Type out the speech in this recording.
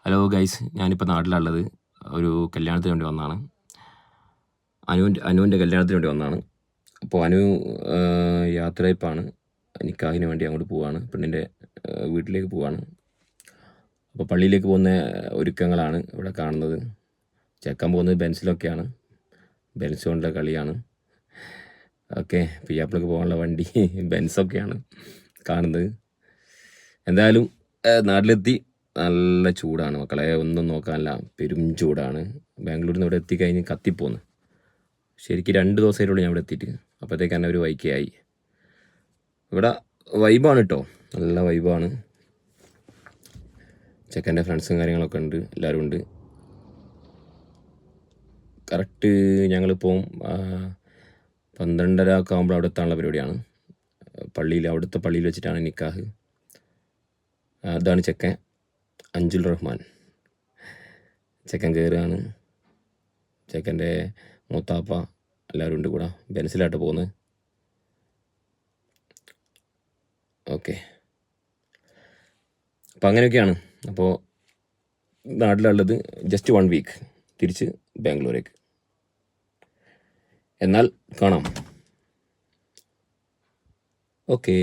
Hello guys, ഞാനിപ്പോൾ നാട്ടിലുള്ളത് ഒരു കല്യാണത്തിന് വേണ്ടി വന്നതാണ്. അനുവിൻ്റെ കല്യാണത്തിന് വേണ്ടി വന്നതാണ്. അപ്പോൾ യാത്രയപ്പാണ്. നിക്കാഹിന് വേണ്ടി അങ്ങോട്ട് പോവുകയാണ്, പെണ്ണിൻ്റെ വീട്ടിലേക്ക് പോവുകയാണ്. അപ്പോൾ പള്ളിയിലേക്ക് പോകുന്ന ഒരുക്കങ്ങളാണ് ഇവിടെ കാണുന്നത്. ചെക്കൻ പോകുന്നത് ബെൻസിലൊക്കെയാണ്, ബെൻസ് കൊണ്ടുള്ള കളിയാണ്. ഓക്കെ, പിയാപ്പിളക്ക് പോകാനുള്ള വണ്ടി ബെൻസൊക്കെയാണ് കാണുന്നത്. എന്തായാലും നാട്ടിലെത്തി. നല്ല ചൂടാണ് മക്കളെ, ഒന്നും നോക്കാനല്ല, പെരും ചൂടാണ്. ബാംഗ്ലൂരിൽ നിന്ന് ഇവിടെ എത്തിക്കഴിഞ്ഞ് കത്തിപ്പോന്ന്. ശരിക്കും 2 ദിവസമായിട്ടുള്ളൂ ഞാൻ ഇവിടെ എത്തിയിട്ട്. അപ്പോഴത്തേക്ക് തന്നെ ഒരു വൈക്കയായി. ഇവിടെ വൈബാണ് കേട്ടോ, നല്ല വൈബാണ്. ചെക്കൻ്റെ ഫ്രണ്ട്സും കാര്യങ്ങളൊക്കെ ഉണ്ട്, എല്ലാവരും ഉണ്ട്. കറക്റ്റ് ഞങ്ങളിപ്പോൾ 12:30 ഒക്കെ ആകുമ്പോൾ അവിടെ എത്താനുള്ള പരിപാടിയാണ്. അവിടുത്തെ പള്ളിയിൽ വെച്ചിട്ടാണ് നിക്കാഹ്. അതാണ് ചെക്കൻ, അഞ്ചുൽ റഹ്മാൻ. ചെക്കൻ കയറുകയാണ്. ചെക്കൻ്റെ മൂത്താപ്പ എല്ലാവരും ഉണ്ട് കൂടെ. ബെൻസിലായിട്ട് പോകുന്നത്. ഓക്കെ, അപ്പോൾ അങ്ങനെയൊക്കെയാണ്. അപ്പോൾ നാട്ടിലുള്ളത് ജസ്റ്റ് 1 വീക്ക്, തിരിച്ച് ബാംഗ്ലൂരേക്ക്. എന്നാൽ കാണാം. ഓക്കേ.